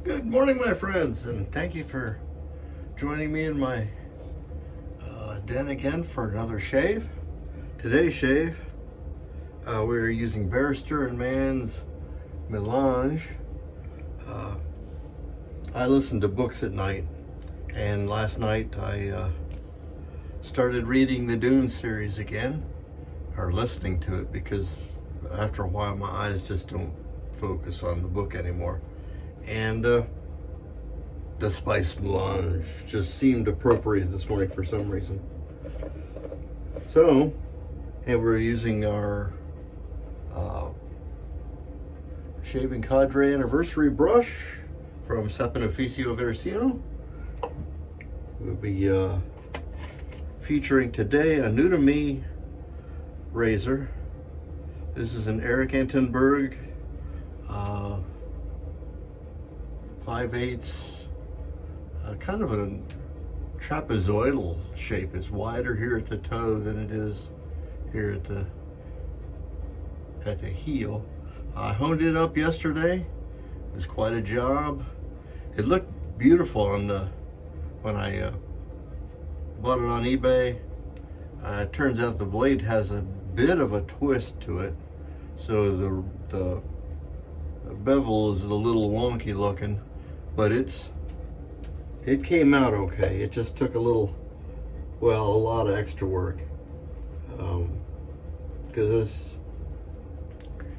Good morning, my friends, and thank you for joining me in my den again for another shave. Today's shave, we're using Barrister and Mann's Melange. I listen to books at night, and last night I started reading the Dune series again, or listening to it, because after a while my eyes just don't focus on the book anymore. And the Spice Melange just seemed appropriate this morning for some reason. So, and we're using our Shaving Cadre Anniversary brush from Saponoficio Versino. We'll be featuring today a new to me razor. This is an Eric Entenberg 5/8, kind of a trapezoidal shape. It's wider here at the toe than it is here at the heel. I honed it up yesterday. It was quite a job. It looked beautiful on when I bought it on eBay. It turns out the blade has a bit of a twist to it, so the bevel is a little wonky looking, but it came out okay. It just took a lot of extra work, because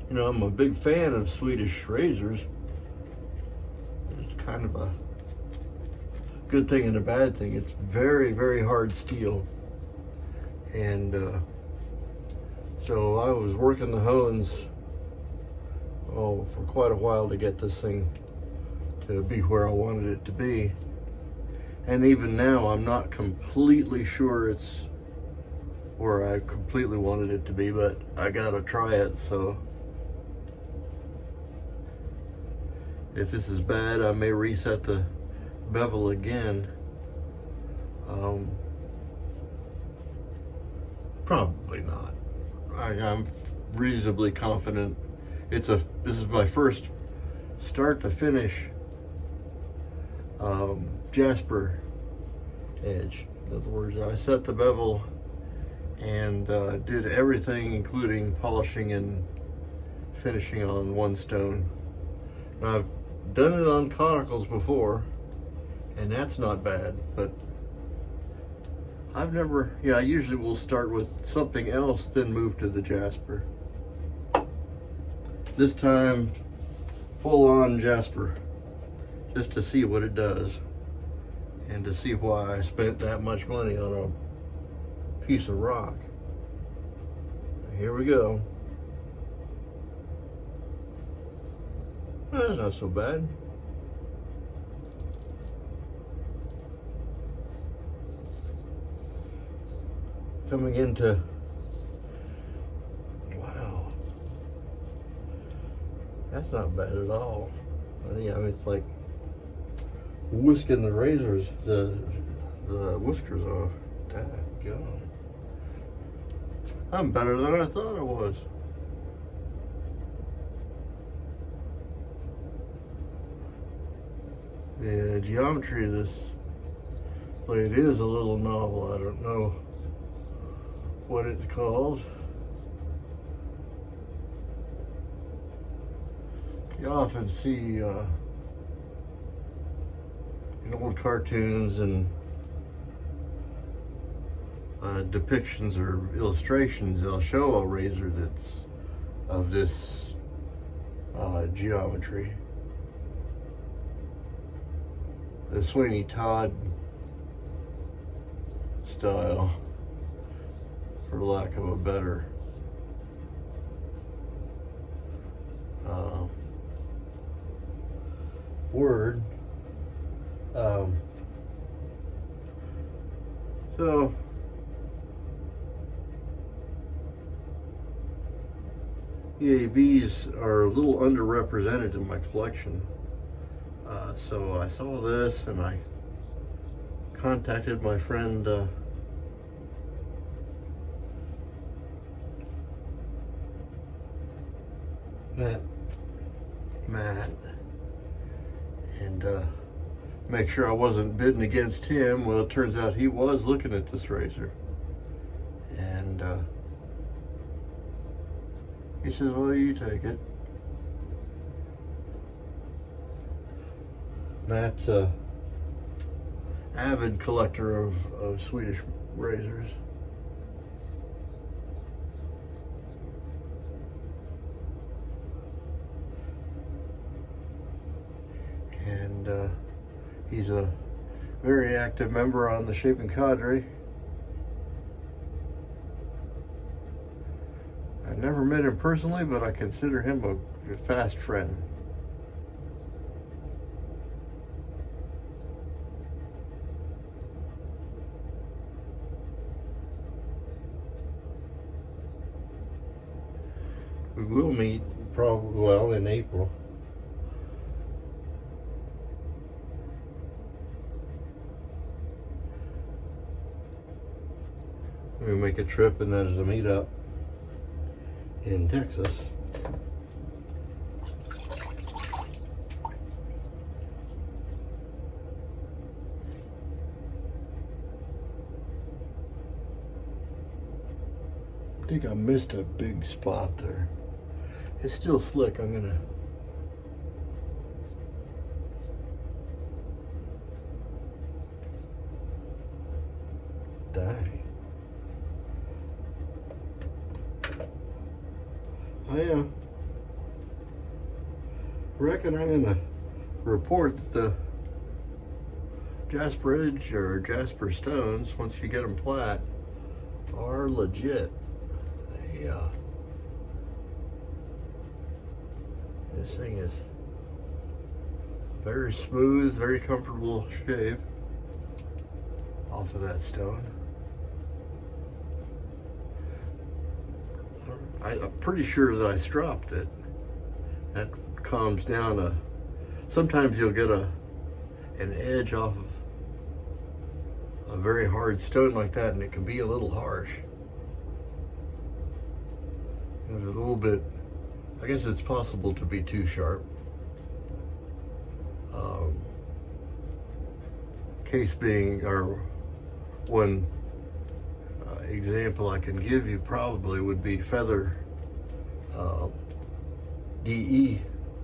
I'm a big fan of Swedish razors. It's kind of a good thing and a bad thing. It's very, very hard steel, and so I was working the hones for quite a while to get this thing to be where I wanted it to be. And even now, I'm not completely sure it's where I completely wanted it to be, but I gotta try it. So if this is bad, I may reset the bevel again. Probably not. I'm reasonably confident. This is my first start to finish Jasper edge. In other words, I set the bevel and did everything, including polishing and finishing on one stone. Now, I've done it on conicals before, and that's not bad, but I usually will start with something else, then move to the Jasper. This time, full on Jasper, just to see what it does, and to see why I spent that much money on a piece of rock. Here we go. That's not so bad. Coming into, wow, that's not bad at all. It's like whisking the whiskers off. Dadgum. I'm better than I thought I was. The geometry of this blade is a little novel. I don't know what it's called. You often see in old cartoons and depictions or illustrations, they'll show a razor that's of this geometry. The Sweeney Todd style, for lack of a better word. So EABs are a little underrepresented in my collection. So I saw this and I contacted my friend Matt, and make sure I wasn't bidding against him. Well, it turns out he was looking at this razor, and he says, well, you take it. Matt's a avid collector of Swedish razors. And he's a very active member on the Shaping Cadre. I never met him personally, but I consider him a fast friend. We will meet probably, well, in April. We make a trip, and then there's a meetup in Texas. I think I missed a big spot there. It's still slick. I'm gonna die. I reckon I'm gonna report that the Jasper Edge or Jasper stones, once you get them flat, are legit. This thing is very smooth, very comfortable shave off of that stone. I'm pretty sure that I stropped it. That calms down sometimes you'll get an edge off of a very hard stone like that, and it can be a little harsh. It's a little bit, I guess it's possible to be too sharp. Case being, or one example I can give you probably would be feather DE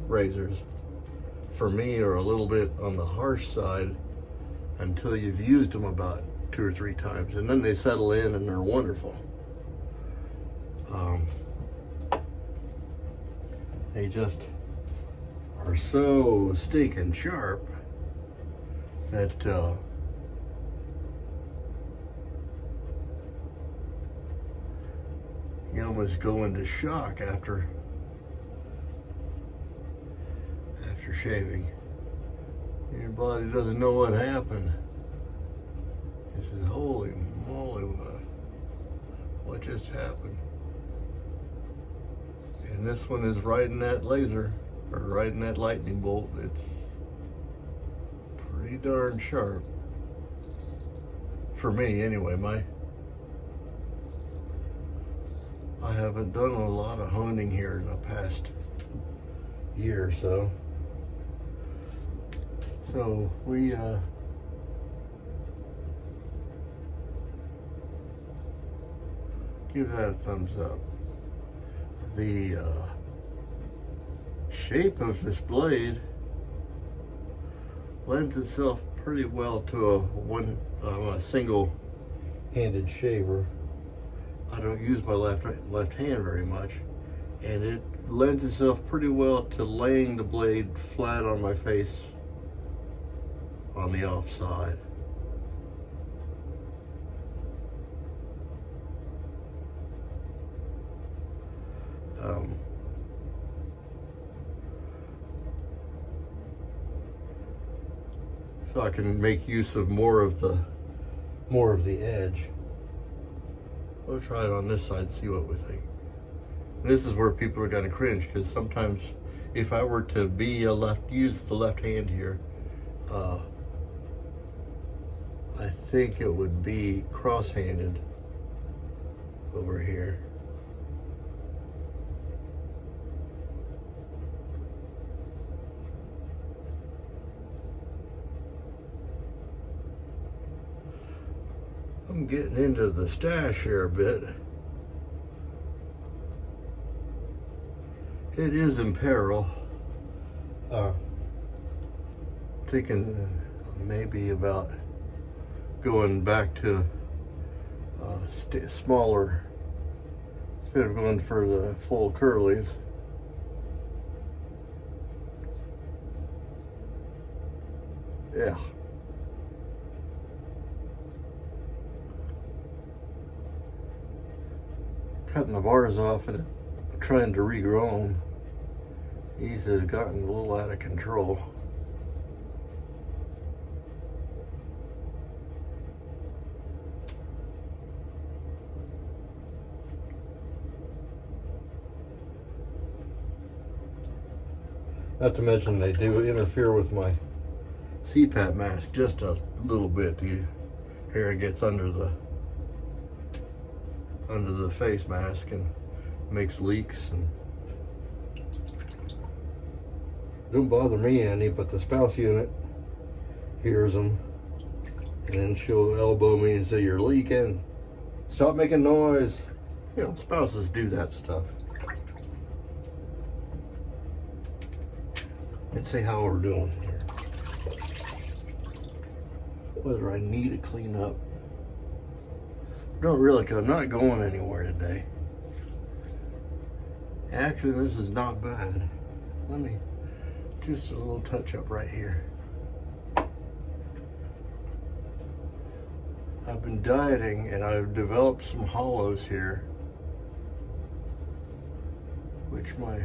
razors. For me, are a little bit on the harsh side until you've used them about 2 or 3 times, and then they settle in and they're wonderful. They just are so stinking sharp that you almost go into shock after shaving. Your body doesn't know what happened. It says, holy moly, what just happened? And this one is right in that laser, or right in that lightning bolt. It's pretty darn sharp. For me, anyway. I haven't done a lot of honing here in the past year or so. So we give that a thumbs up. The shape of this blade lends itself pretty well to a single-handed shaver. I don't use my left hand very much, and it lends itself pretty well to laying the blade flat on my face on the off side. So I can make use of more of the edge. We'll try it on this side and see what we think. And this is where people are gonna cringe, because sometimes if I were to use the left hand here, I think it would be cross-handed over here. I'm getting into the stash here a bit. It is in peril. Thinking maybe about going back to smaller, instead of going for the full curlies. Yeah. Cutting the bars off and trying to regrow them. These have gotten a little out of control. Not to mention they do interfere with my CPAP mask just a little bit. The hair gets under the face mask and makes leaks, and don't bother me any, but the spouse unit hears them, and then she'll elbow me and say, "You're leaking. Stop making noise." You know, spouses do that stuff. Let's see how we're doing here. Whether I need to clean up. Don't really, because I'm not going anywhere today. Actually, this is not bad. Let me, just a little touch up right here. I've been dieting and I've developed some hollows here, which my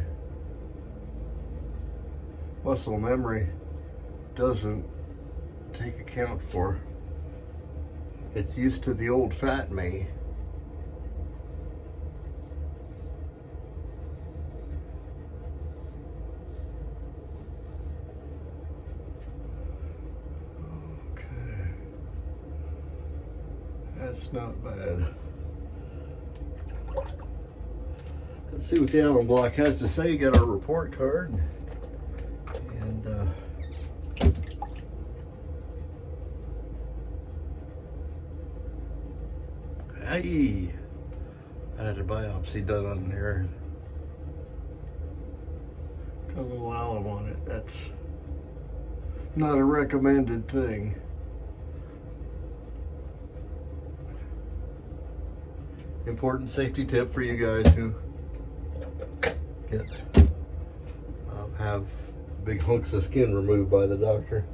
muscle memory doesn't take account for. It's used to the old fat me. Okay. That's not bad. Let's see what the Allen block has to say. You got our report card. And hey, I had a biopsy done on there. Got a little alum on it. That's not a recommended thing. Important safety tip for you guys who get have big hunks of skin removed by the doctor.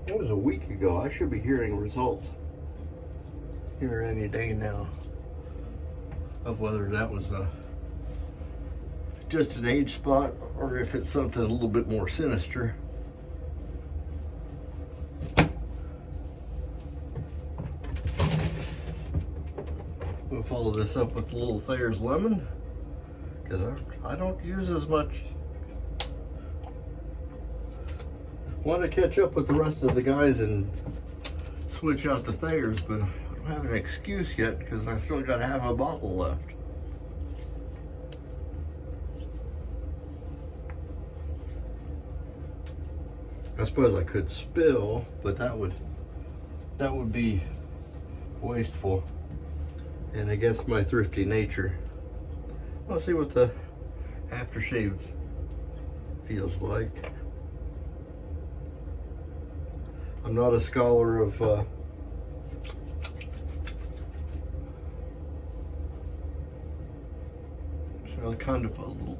It was a week ago. I should be hearing results here any day now of whether that was just an age spot or if it's something a little bit more sinister. We'll follow this up with a little Thayer's lemon, because I don't use as much. Want to catch up with the rest of the guys and switch out the Thayer's, but I don't have an excuse yet because I still got half a bottle left. I suppose I could spill, but that would be wasteful and against my thrifty nature. Let's see what the aftershave feels like. I'm not a scholar of so kind of a little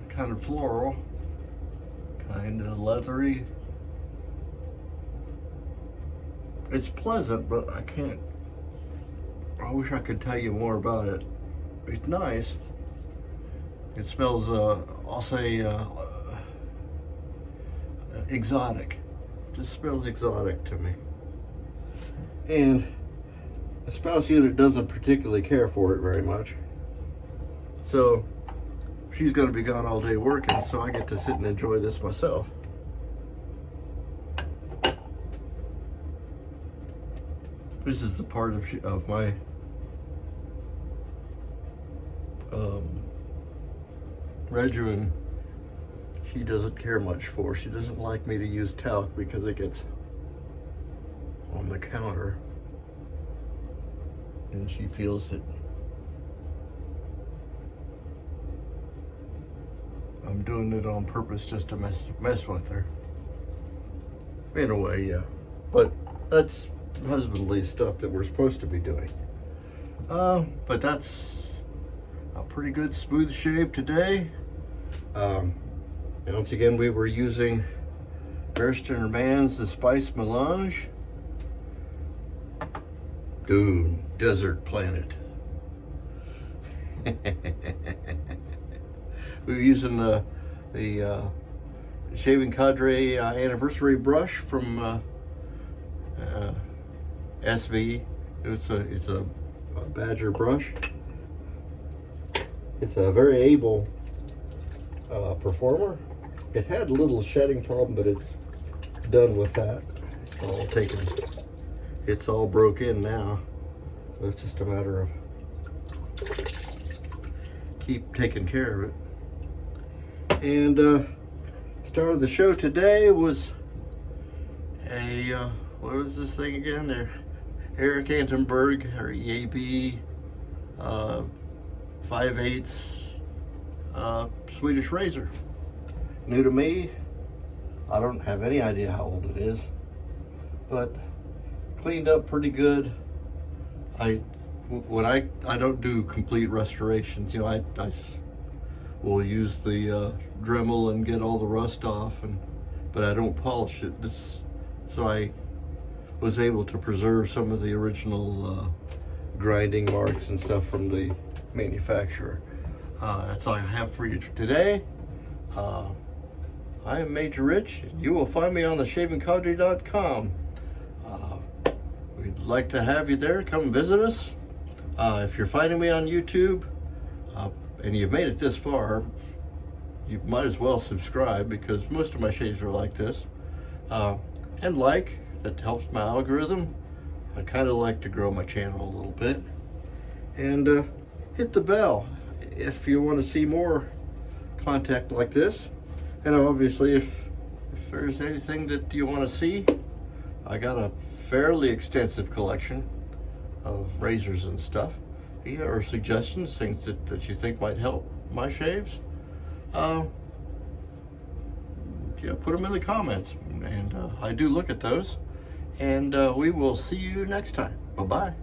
kind of floral, kind of leathery. It's pleasant, but I wish I could tell you more about it. It's nice. It smells, I'll say, exotic. Just smells exotic to me. And the spouse unit doesn't particularly care for it very much. So she's going to be gone all day working, so I get to sit and enjoy this myself. This is the part of my regimen she doesn't care much for. She doesn't like me to use talc because it gets on the counter, and she feels that I'm doing it on purpose just to mess with her. In a way, yeah. But that's husbandly stuff that we're supposed to be doing. But that's a pretty good smooth shave today. And once again, we were using Barrister Mann's the Spice Melange. Dune, Desert Planet. We were using the Shaving Cadre anniversary brush from SV. It's a Badger brush. It's a very able performer. It had a little shedding problem, but it's done with that. It's all taken. It's all broke in now. So it's just a matter of keep taking care of it. And star of the show today was a what was this thing again? There, Eric Antenberg, or EAB 5/8 Swedish razor. New to me. I don't have any idea how old it is, but cleaned up pretty good. When I don't do complete restorations, you know, I will use the Dremel and get all the rust off, but I don't polish it. So I was able to preserve some of the original grinding marks and stuff from the manufacturer. That's all I have for you today. I am Major Rich, and you will find me on theshavingcadre.com. We'd like to have you there. Come visit us. If you're finding me on YouTube, and you've made it this far, you might as well subscribe, because most of my shaves are like this. And that helps my algorithm. I kind of like to grow my channel a little bit. And hit the bell if you want to see more content like this. And obviously, if there's anything that you want to see, I got a fairly extensive collection of razors and stuff. Or suggestions, things that you think might help my shaves. Yeah, put them in the comments, and I do look at those. And we will see you next time. Bye-bye.